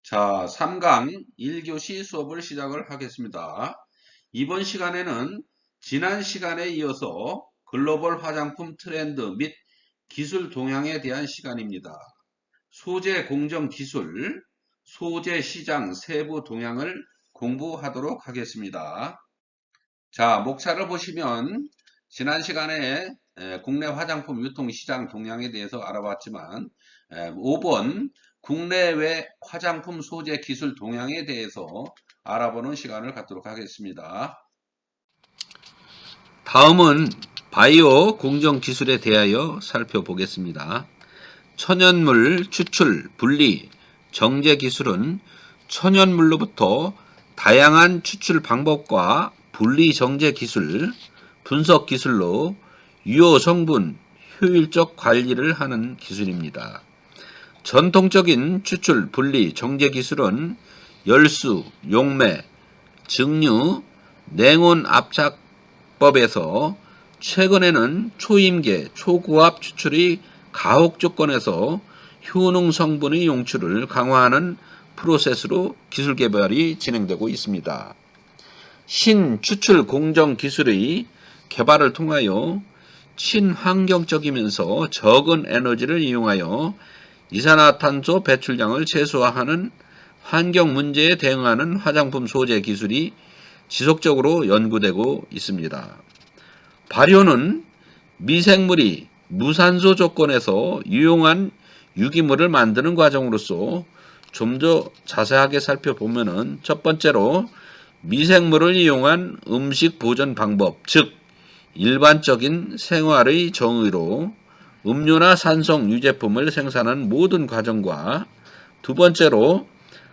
자, 3강 1교시 수업을 시작을 하겠습니다. 이번 시간에는 지난 시간에 이어서 글로벌 화장품 트렌드 및 기술 동향에 대한 시간입니다. 소재 공정 기술, 소재 시장 세부 동향을 공부하도록 하겠습니다. 자, 목차를 보시면 지난 시간에 국내 화장품 유통 시장 동향에 대해서 알아봤지만 5번 국내외 화장품 소재 기술 동향에 대해서 알아보는 시간을 갖도록 하겠습니다. 다음은 바이오 공정 기술에 대하여 살펴보겠습니다. 천연물 추출, 분리, 정제 기술은 천연물로부터 다양한 추출 방법과 분리 정제 기술, 분석 기술로 유효 성분 효율적 관리를 하는 기술입니다. 전통적인 추출, 분리, 정제 기술은 열수, 용매, 증류, 냉온 압착법에서 최근에는 초임계, 초고압 추출이 가혹 조건에서 효능 성분의 용출을 강화하는 프로세스로 기술 개발이 진행되고 있습니다. 신추출 공정 기술의 개발을 통하여 친환경적이면서 적은 에너지를 이용하여 이산화탄소 배출량을 최소화하는 환경 문제에 대응하는 화장품 소재 기술이 지속적으로 연구되고 있습니다. 발효는 미생물이 무산소 조건에서 유용한 유기물을 만드는 과정으로서 좀 더 자세하게 살펴보면은 첫 번째로 미생물을 이용한 음식 보존 방법, 즉 일반적인 생활의 정의로 음료나 산성 유제품을 생산하는 모든 과정과 두 번째로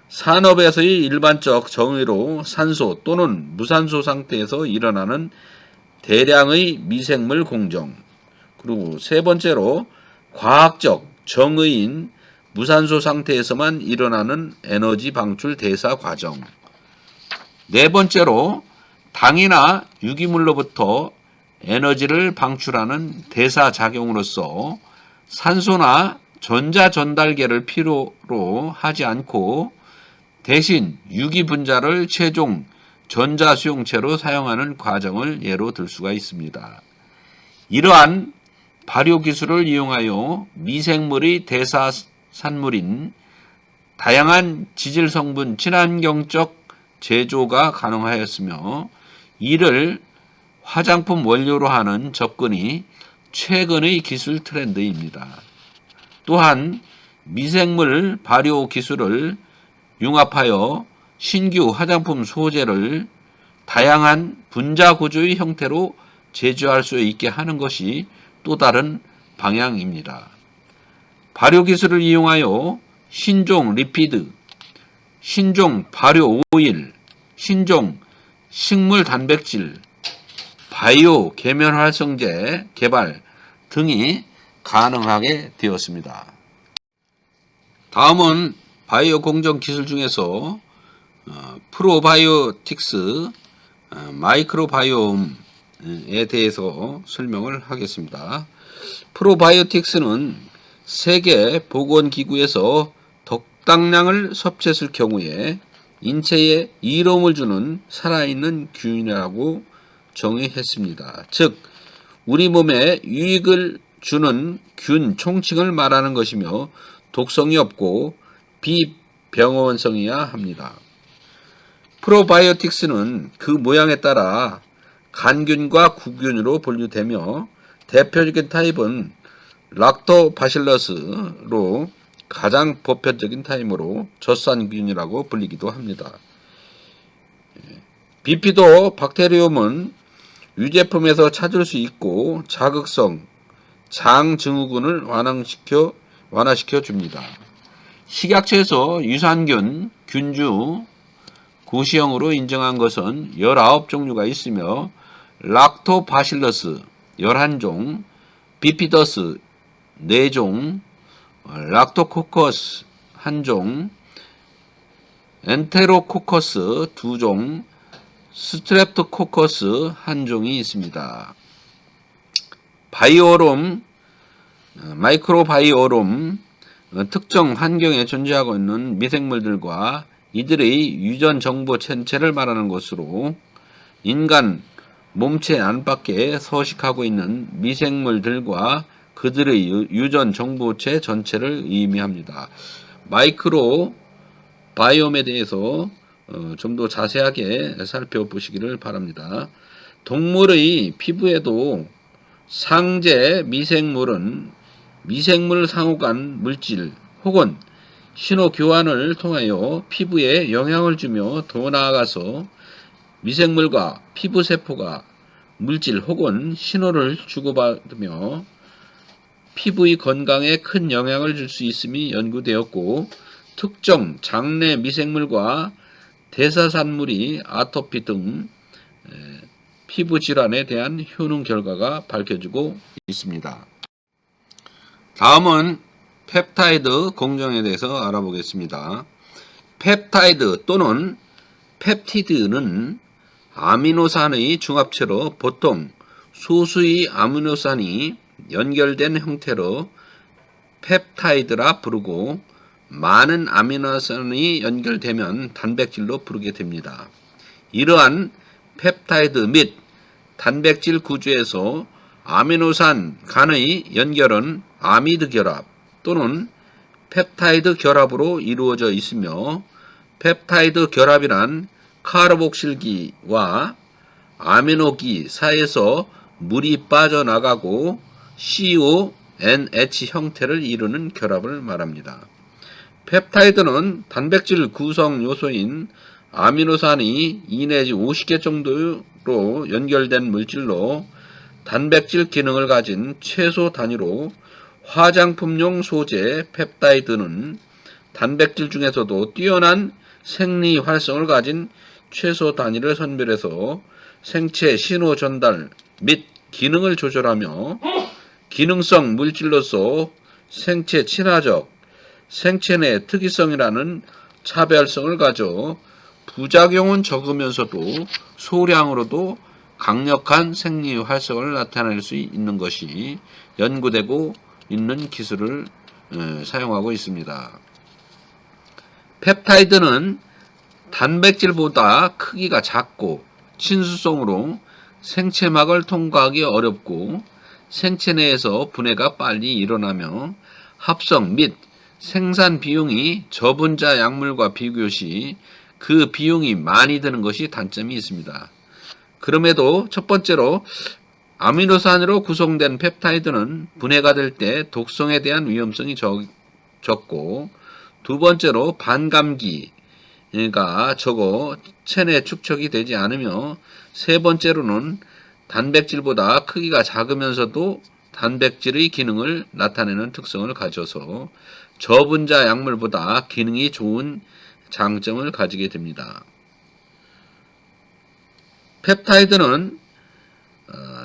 산업에서의 일반적 정의로 산소 또는 무산소 상태에서 일어나는 대량의 미생물 공정, 그리고 세 번째로 과학적 정의인 무산소 상태에서만 일어나는 에너지 방출 대사 과정, 네 번째로 당이나 유기물로부터 에너지를 방출하는 대사 작용으로서 산소나 전자 전달계를 필요로 하지 않고 대신 유기 분자를 최종 전자 수용체로 사용하는 과정을 예로 들 수가 있습니다. 이러한 발효 기술을 이용하여 미생물의 대사 산물인 다양한 지질 성분 친환경적 제조가 가능하였으며 이를 화장품 원료로 하는 접근이 최근의 기술 트렌드입니다. 또한 미생물 발효 기술을 융합하여 신규 화장품 소재를 다양한 분자 구조의 형태로 제조할 수 있게 하는 것이 또 다른 방향입니다. 발효 기술을 이용하여 신종 리피드, 신종 발효 오일, 신종 식물 단백질, 바이오 계면 활성제 개발 등이 가능하게 되었습니다. 다음은 바이오 공정 기술 중에서 프로바이오틱스, 마이크로바이옴에 대해서 설명을 하겠습니다. 프로바이오틱스는 세계 보건기구에서 적당량을 섭취했을 경우에 인체에 이로움을 주는 살아있는 균이라고 정의했습니다. 즉 우리 몸에 유익을 주는 균 총칭을 말하는 것이며 독성이 없고 비병원성이어야 합니다. 프로바이오틱스는 그 모양에 따라 간균과 구균으로 분류되며 대표적인 타입은 락토바실러스로 가장 보편적인 타입으로 젖산균이라고 불리기도 합니다. 비피도 박테리움은 유제품에서 찾을 수 있고 자극성, 장 증후군을 완화시켜 줍니다. 식약처에서 유산균, 균주, 고시형으로 인정한 것은 19종류가 있으며 락토바실러스 11종, 비피더스 4종, 락토코커스 1종, 엔테로코커스 2종, 스트랩토코커스 1종이 있습니다. 바이오롬, 마이크로바이오롬, 특정 환경에 존재하고 있는 미생물들과 이들의 유전 정보 전체를 말하는 것으로 인간 몸체 안팎에 서식하고 있는 미생물들과 그들의 유전 정보체 전체를 의미합니다. 마이크로 바이옴에 대해서 좀 더 자세하게 살펴보시기를 바랍니다. 동물의 피부에도 상제 미생물은 미생물 상호간 물질 혹은 신호 교환을 통하여 피부에 영향을 주며 더 나아가서 미생물과 피부세포가 물질 혹은 신호를 주고받으며 피부의 건강에 큰 영향을 줄 수 있음이 연구되었고, 특정 장내 미생물과 대사산물이 아토피 등 피부 질환에 대한 효능 결과가 밝혀지고 있습니다. 다음은 펩타이드 공정에 대해서 알아보겠습니다. 펩타이드 또는 펩티드는 아미노산의 중합체로 보통 소수의 아미노산이 연결된 형태로 펩타이드라 부르고, 많은 아미노산이 연결되면 단백질로 부르게 됩니다. 이러한 펩타이드 및 단백질 구조에서 아미노산 간의 연결은 아미드 결합 또는 펩타이드 결합으로 이루어져 있으며, 펩타이드 결합이란 카르복실기와 아미노기 사이에서 물이 빠져나가고 CONH 형태를 이루는 결합을 말합니다. 펩타이드는 단백질 구성 요소인 아미노산이 2 내지 50개 정도로 연결된 물질로 단백질 기능을 가진 최소 단위로 화장품용 소재 펩타이드는 단백질 중에서도 뛰어난 생리 활성을 가진 최소 단위를 선별해서 생체 신호 전달 및 기능을 조절하며 기능성 물질로서 생체 친화적, 생체 내 특이성이라는 차별성을 가져 부작용은 적으면서도 소량으로도 강력한 생리 활성을 나타낼 수 있는 것이 연구되고 있는 기술을 사용하고 있습니다. 펩타이드는 단백질보다 크기가 작고 친수성으로 생체막을 통과하기 어렵고 생체 내에서 분해가 빨리 일어나며 합성 및 생산 비용이 저분자 약물과 비교시 그 비용이 많이 드는 것이 단점이 있습니다. 그럼에도 첫 번째로 아미노산으로 구성된 펩타이드는 분해가 될 때 독성에 대한 위험성이 적고, 두 번째로 반감기가 적어 체내 축적이 되지 않으며, 세 번째로는 단백질보다 크기가 작으면서도 단백질의 기능을 나타내는 특성을 가져서 저분자 약물보다 기능이 좋은 장점을 가지게 됩니다. 펩타이드는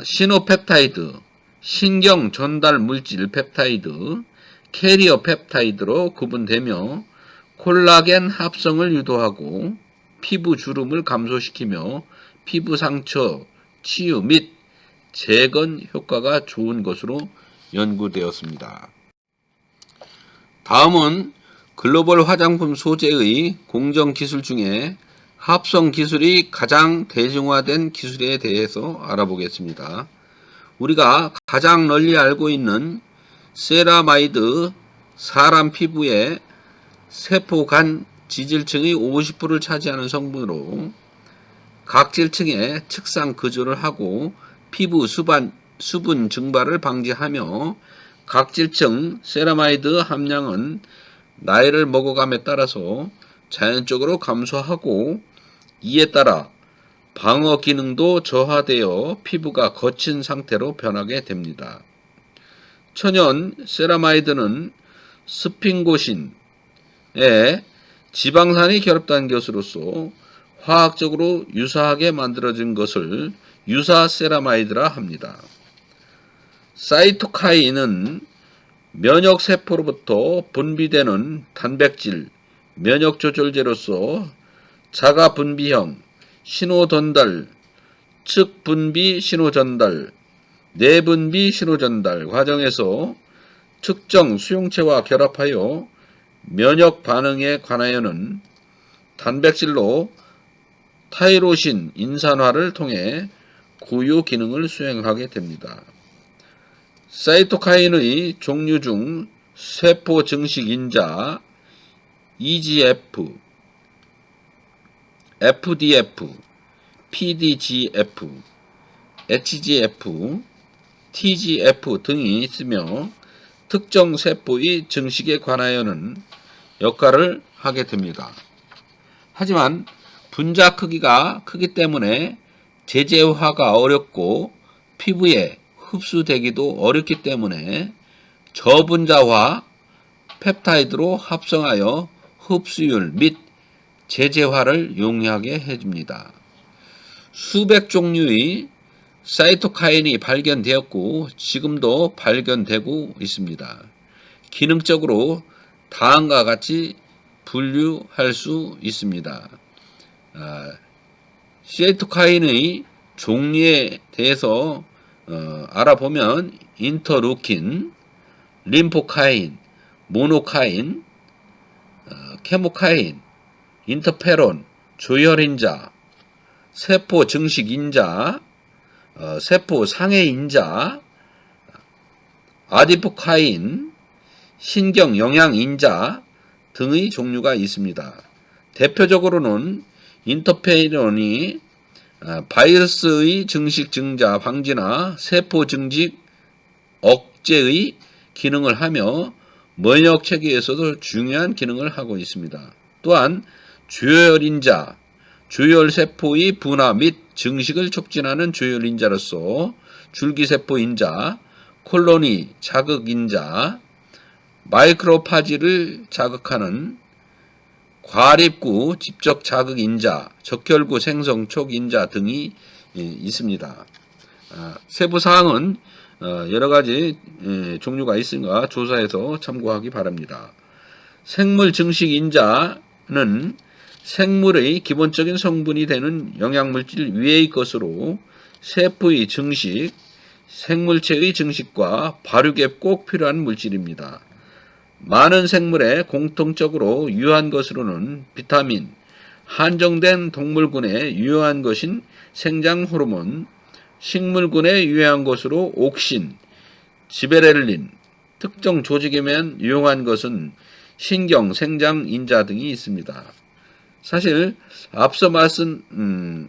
시노펩타이드, 신경 전달 물질 펩타이드, 캐리어 펩타이드로 구분되며 콜라겐 합성을 유도하고 피부 주름을 감소시키며 피부 상처 치유 및 재건 효과가 좋은 것으로 연구되었습니다. 다음은 글로벌 화장품 소재의 공정 기술 중에 합성 기술이 가장 대중화된 기술에 대해서 알아보겠습니다. 우리가 가장 널리 알고 있는 세라마이드, 사람 피부의 세포 간 지질층의 50%를 차지하는 성분으로 각질층의 측상 거주를 하고 피부 수분 증발을 방지하며, 각질층 세라마이드 함량은 나이를 먹어감에 따라서 자연적으로 감소하고, 이에 따라 방어 기능도 저하되어 피부가 거친 상태로 변하게 됩니다. 천연 세라마이드는 스핑고신에 지방산이 결합된 것으로서 화학적으로 유사하게 만들어진 것을 유사 세라마이드라 합니다. 사이토카인은 면역세포로부터 분비되는 단백질, 면역조절제로서 자가분비형 신호전달, 측분비 신호전달, 내분비 신호전달 과정에서 특정 수용체와 결합하여 면역 반응에 관하여는 단백질로 타이로신 인산화를 통해 고유 기능을 수행하게 됩니다. 사이토카인의 종류 중 세포 증식 인자, EGF, FDF, PDGF, HGF, TGF 등이 있으며 특정 세포의 증식에 관하여는 역할을 하게 됩니다. 하지만 분자 크기가 크기 때문에 제재화가 어렵고 피부에 흡수되기도 어렵기 때문에 저분자화 펩타이드로 합성하여 흡수율 및 제재화를 용이하게 해줍니다. 수백 종류의 사이토카인이 발견되었고 지금도 발견되고 있습니다. 기능적으로 다음과 같이 분류할 수 있습니다. 사이토카인의 종류에 대해서 알아보면 인터루킨, 림포카인, 모노카인, 케모카인, 인터페론, 조혈인자, 세포 증식인자, 세포 상해인자, 아디포카인, 신경영양인자 등의 종류가 있습니다. 대표적으로는 인터페론이 바이러스의 증식 증자 방지나 세포 증식 억제의 기능을 하며 면역 체계에서도 중요한 기능을 하고 있습니다. 또한 조혈인자, 조혈세포의 분화 및 증식을 촉진하는 조혈인자로서 줄기세포인자, 콜로니 자극인자, 마이크로파지를 자극하는 과립구 집적 자극인자, 적혈구 생성 촉인자 등이 있습니다. 세부 사항은 여러 가지 종류가 있으니까 조사해서 참고하기 바랍니다. 생물 증식 인자는 생물의 기본적인 성분이 되는 영양물질 위의 것으로 세포의 증식, 생물체의 증식과 발육에 꼭 필요한 물질입니다. 많은 생물에 공통적으로 유효한 것으로는 비타민, 한정된 동물군에 유효한 것인 생장 호르몬, 식물군에 유효한 것으로 옥신, 지베렐린, 특정 조직에만 유용한 것은 신경, 생장, 인자 등이 있습니다. 사실 앞서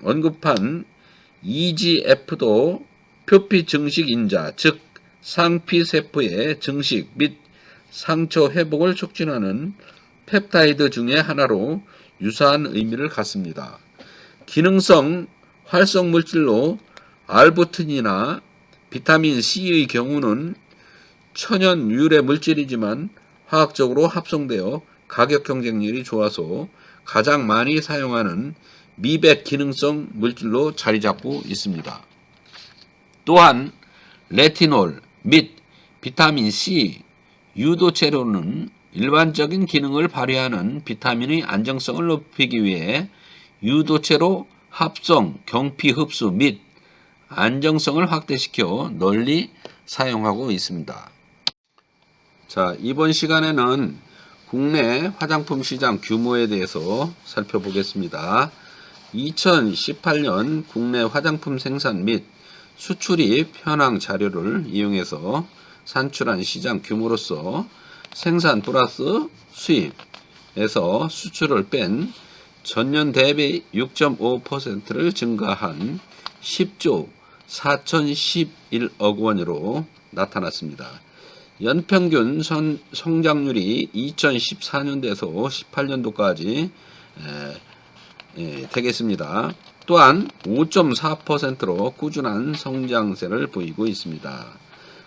언급한 EGF도 표피 증식 인자, 즉 상피세포의 증식 및 상처 회복을 촉진하는 펩타이드 중의 하나로 유사한 의미를 갖습니다. 기능성 활성 물질로 알부틴이나 비타민 C의 경우는 천연 유래 물질이지만 화학적으로 합성되어 가격 경쟁률이 좋아서 가장 많이 사용하는 미백 기능성 물질로 자리 잡고 있습니다. 또한 레티놀 및 비타민 C, 유도체로는 일반적인 기능을 발휘하는 비타민의 안정성을 높이기 위해 유도체로 합성, 경피 흡수 및 안정성을 확대시켜 널리 사용하고 있습니다. 자, 이번 시간에는 국내 화장품 시장 규모에 대해서 살펴보겠습니다. 2018년 국내 화장품 생산 및 수출입 현황 자료를 이용해서 산출한 시장 규모로서 생산 플러스 수입에서 수출을 뺀 전년 대비 6.5%를 증가한 10조 4,011억 원으로 나타났습니다. 연평균 성장률이 2014년도에서 18년도까지 되겠습니다. 또한 5.4%로 꾸준한 성장세를 보이고 있습니다.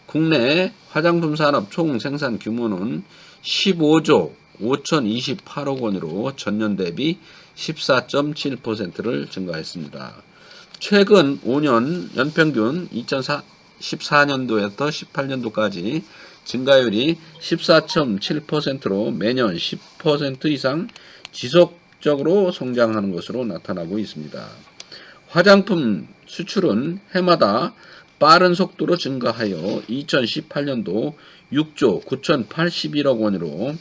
국내 화장품 산업 총 생산 규모는 15조 5,028억 원으로 전년 대비 14.7%를 증가했습니다. 최근 5년 연평균 2014년도에서 18년도까지 증가율이 14.7%로 매년 10% 이상 지속적으로 성장하는 것으로 나타나고 있습니다. 화장품 수출은 해마다 빠른 속도로 증가하여 2018년도 6조 9,081억 원으로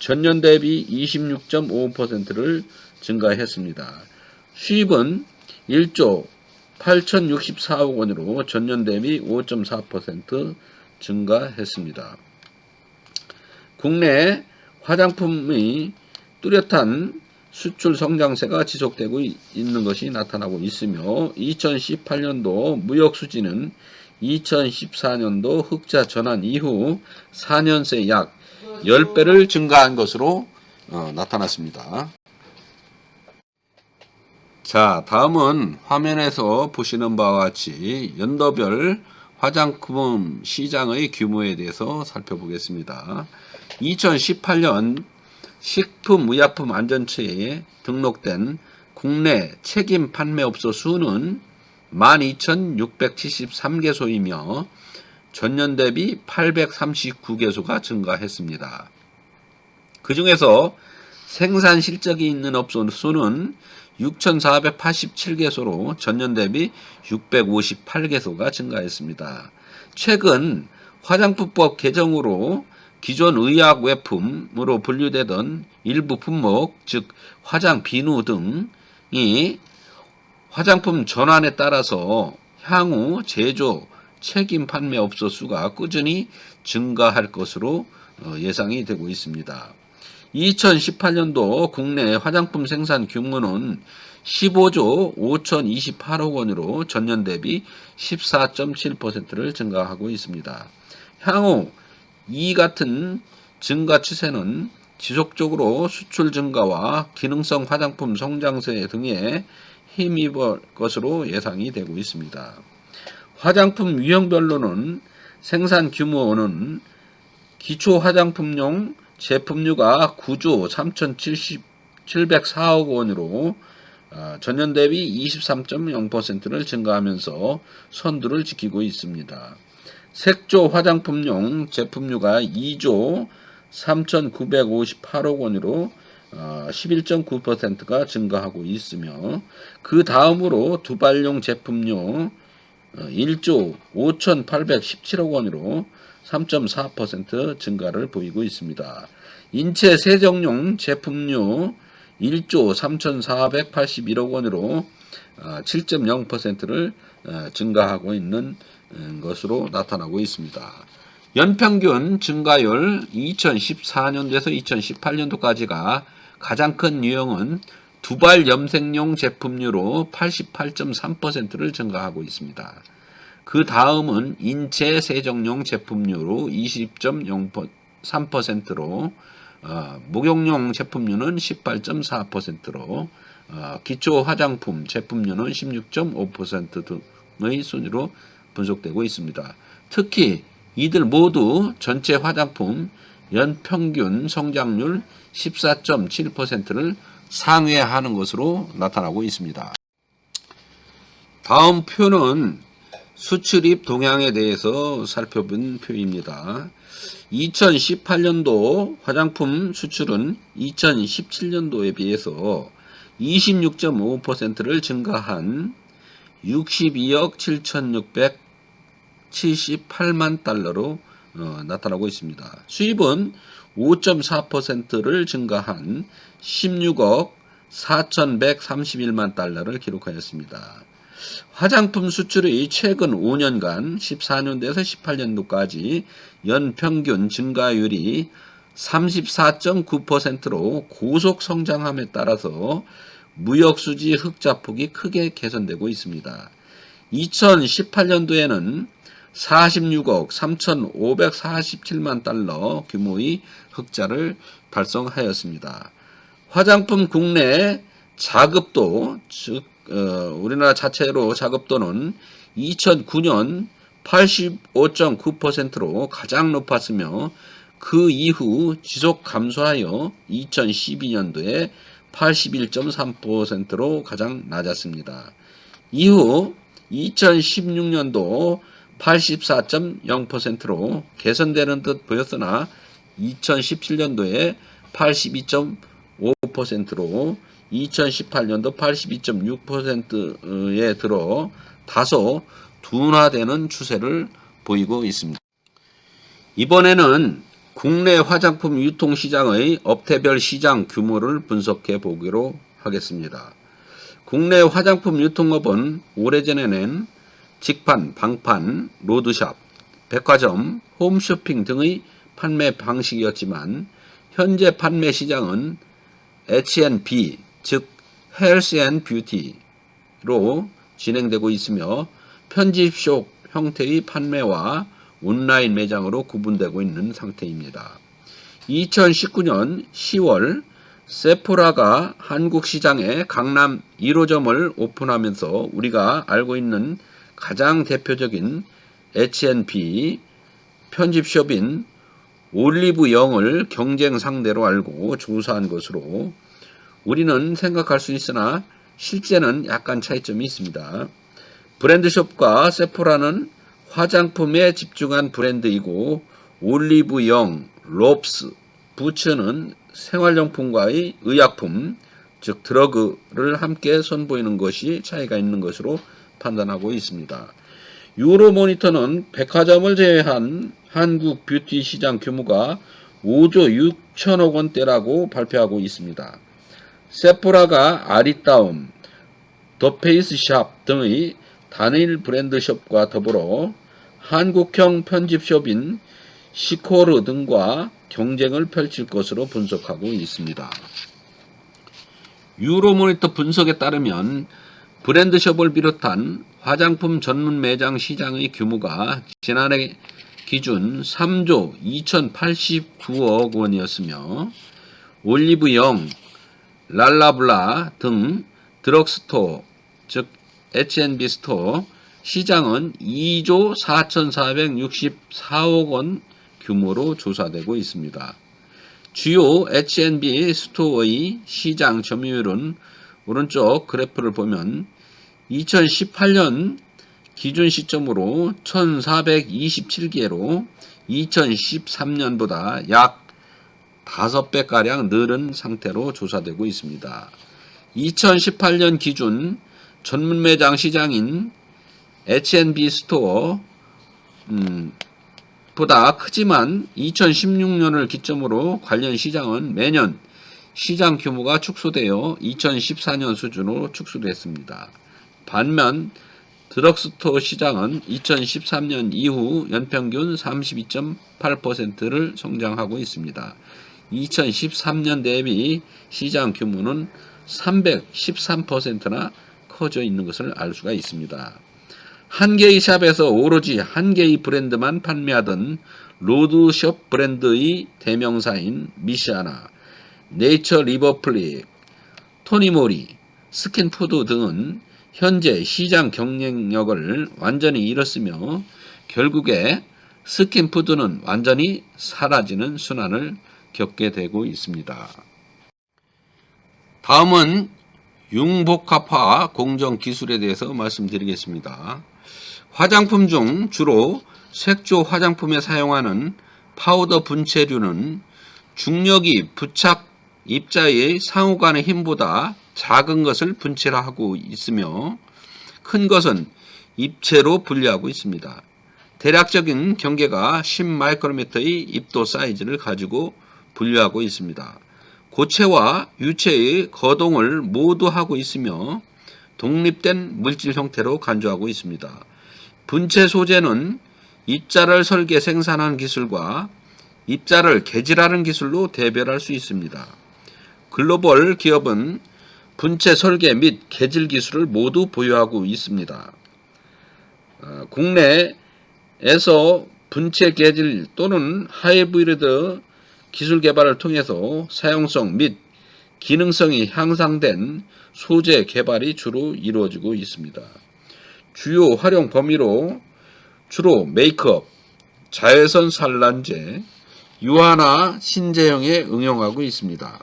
전년 대비 26.5%를 증가했습니다. 수입은 1조 8,064억 원으로 전년 대비 5.4% 증가했습니다. 국내 화장품의 뚜렷한 수출 성장세가 지속되고 있는 것이 나타나고 있으며 2018년도 무역 수지는 2014년도 흑자 전환 이후 4년 새 약 10배를 증가한 것으로 나타났습니다. 자, 다음은 화면에서 보시는 바와 같이 연도별 화장품 시장의 규모에 대해서 살펴보겠습니다. 2018년 식품의약품안전처에 등록된 국내 책임 판매업소 수는 12,673개소이며 전년 대비 839개소가 증가했습니다. 그 중에서 생산 실적이 있는 업소 수는 6,487개소로 전년 대비 658개소가 증가했습니다. 최근 화장품법 개정으로 기존 의약 외품으로 분류되던 일부 품목, 즉 화장 비누 등이 화장품 전환에 따라서 향후 제조 책임 판매 업소 수가 꾸준히 증가할 것으로 예상이 되고 있습니다. 2018년도 국내 화장품 생산 규모는 15조 5,028억 원으로 전년 대비 14.7%를 증가하고 있습니다. 향후 이 같은 증가 추세는 지속적으로 수출 증가와 기능성 화장품 성장세 등에 힘입을 것으로 예상이 되고 있습니다. 화장품 유형별로는 생산 규모는 기초 화장품용 제품류가 9조 3,704억 원으로 전년 대비 23.0%를 증가하면서 선두를 지키고 있습니다. 색조 화장품용 제품류가 2조 3,958억 원으로 11.9%가 증가하고 있으며 그 다음으로 두발용 제품류 1조 5,817억 원으로 3.4% 증가를 보이고 있습니다. 인체 세정용 제품류 1조 3,481억 원으로 7.0%를 증가하고 있는 것으로 나타나고 있습니다. 연평균 증가율 2014년도에서 2018년도까지가 가장 큰 유형은 두발 염색용 제품류로 88.3%를 증가하고 있습니다. 그 다음은 인체 세정용 제품류로 20.03%로 목욕용 제품류는 18.4%로 기초 화장품 제품류는 16.5% 등의 순위로 분석되고 있습니다. 특히 이들 모두 전체 화장품 연평균 성장률 14.7%를 상회하는 것으로 나타나고 있습니다. 다음 표는 수출입 동향에 대해서 살펴본 표입니다. 2018년도 화장품 수출은 2017년도에 비해서 26.5%를 증가한 62억 7,678만 달러로 나타나고 있습니다. 수입은 5.4%를 증가한 16억 4,131만 달러를 기록하였습니다. 화장품 수출의 최근 5년간 14년도에서 18년도까지 연평균 증가율이 34.9%로 고속 성장함에 따라서 무역수지 흑자폭이 크게 개선되고 있습니다. 2018년도에는 46억 3,547만 달러 규모의 흑자를 달성하였습니다. 화장품 국내 자급도, 즉 우리나라 자체로 자급도는 2009년 85.9%로 가장 높았으며 그 이후 지속 감소하여 2012년도에 81.3%로 가장 낮았습니다. 이후 2016년도 84.0%로 개선되는 듯 보였으나 2017년도에 82.5%로 2018년도 82.6%에 들어 다소 둔화되는 추세를 보이고 있습니다. 이번에는 국내 화장품 유통시장의 업태별 시장 규모를 분석해 보기로 하겠습니다. 국내 화장품 유통업은 오래전에는 직판, 방판, 로드샵, 백화점, 홈쇼핑 등의 판매 방식이었지만 현재 판매 시장은 H&B, 즉 헬스 앤 뷰티로 진행되고 있으며 편집숍 형태의 판매와 온라인 매장으로 구분되고 있는 상태입니다. 2019년 10월 세포라가 한국 시장에 강남 1호점을 오픈하면서 우리가 알고 있는 가장 대표적인 H&B 편집숍인 올리브영을 경쟁 상대로 알고 조사한 것으로 우리는 생각할 수 있으나 실제는 약간 차이점이 있습니다. 브랜드숍과 세포라는 화장품에 집중한 브랜드이고 올리브영, 롭스, 부츠는 생활용품과의 의약품, 즉 드러그를 함께 선보이는 것이 차이가 있는 것으로 판단하고 있습니다. 유로모니터는 백화점을 제외한 한국 뷰티 시장 규모가 5조 6천억 원대라고 발표하고 있습니다. 세포라가 아리따움, 더페이스샵 등의 단일 브랜드숍과 더불어 한국형 편집숍인 시코르 등과 경쟁을 펼칠 것으로 분석하고 있습니다. 유로모니터 분석에 따르면 브랜드숍을 비롯한 화장품 전문 매장 시장의 규모가 지난해 기준 3조 2089억 원이었으며 올리브영, 랄라블라 등 드럭스토어, 즉 H&B 스토어 시장은 2조 4464억 원 규모로 조사되고 있습니다. 주요 H&B 스토어의 시장 점유율은 오른쪽 그래프를 보면 2018년 기준 시점으로 1427개로 2013년보다 약 5배가량 늘은 상태로 조사되고 있습니다. 2018년 기준 전문 매장 시장인 H&B 스토어 보다 크지만 2016년을 기점으로 관련 시장은 매년 시장 규모가 축소되어 2014년 수준으로 축소됐습니다. 반면 드럭스토어 시장은 2013년 이후 연평균 32.8%를 성장하고 있습니다. 2013년 대비 시장 규모는 313%나 커져 있는 것을 알 수가 있습니다. 한 개의 샵에서 오로지 한 개의 브랜드만 판매하던 로드숍 브랜드의 대명사인 미시아나, 네이처 리버플릭, 토니모리, 스킨푸드 등은 현재 시장 경쟁력을 완전히 잃었으며 결국에 스킨푸드는 완전히 사라지는 순환을 겪게 되고 있습니다. 다음은 융복합화 공정 기술에 대해서 말씀드리겠습니다. 화장품 중 주로 색조 화장품에 사용하는 파우더 분체류는 중력이 부착 입자의 상호간의 힘보다 작은 것을 분체하고 있으며 큰 것은 입체로 분리하고 있습니다. 대략적인 경계가 10마이크로미터의 입도 사이즈를 가지고 분류하고 있습니다. 고체와 유체의 거동을 모두 하고 있으며 독립된 물질 형태로 간주하고 있습니다. 분체 소재는 입자를 설계 생산하는 기술과 입자를 개질하는 기술로 대별할 수 있습니다. 글로벌 기업은 분체 설계 및 개질 기술을 모두 보유하고 있습니다. 국내에서 분체 개질 또는 하이브리드 기술 개발을 통해서 사용성 및 기능성이 향상된 소재 개발이 주로 이루어지고 있습니다. 주요 활용 범위로 주로 메이크업, 자외선 산란제, 유화나 신제형에 응용하고 있습니다.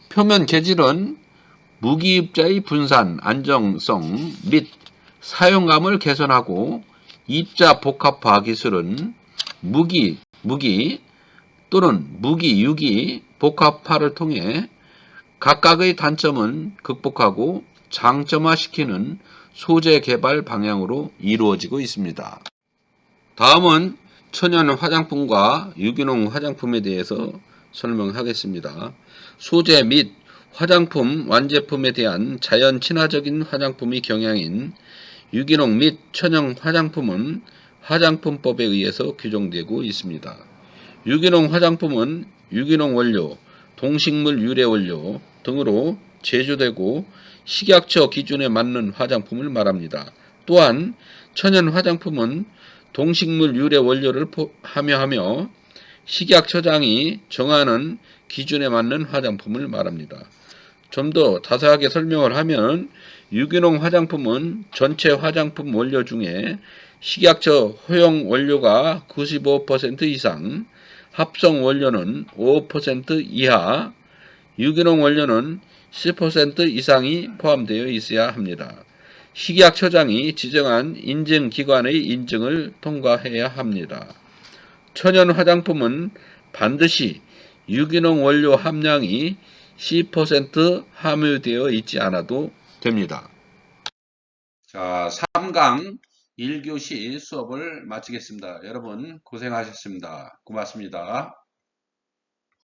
표면 개질은 무기입자의 분산, 안정성 및 사용감을 개선하고 입자 복합화 기술은 무기 또는 무기-유기 복합화를 통해 각각의 단점은 극복하고 장점화시키는 소재 개발 방향으로 이루어지고 있습니다. 다음은 천연 화장품과 유기농 화장품에 대해서 설명하겠습니다. 소재 및 화장품 완제품에 대한 자연 친화적인 화장품이 경향인 유기농 및 천연 화장품은 화장품법에 의해서 규정되고 있습니다. 유기농 화장품은 유기농 원료, 동식물 유래 원료 등으로 제조되고 식약처 기준에 맞는 화장품을 말합니다. 또한 천연 화장품은 동식물 유래 원료를 함유하며 식약처장이 정하는 기준에 맞는 화장품을 말합니다. 좀 더 자세하게 설명을 하면 유기농 화장품은 전체 화장품 원료 중에 식약처 허용 원료가 95% 이상, 합성 원료는 5% 이하, 유기농 원료는 10% 이상이 포함되어 있어야 합니다. 식약처장이 지정한 인증기관의 인증을 통과해야 합니다. 천연 화장품은 반드시 유기농 원료 함량이 10% 함유되어 있지 않아도 됩니다. 자, 3강 1교시 수업을 마치겠습니다. 여러분 고생하셨습니다. 고맙습니다.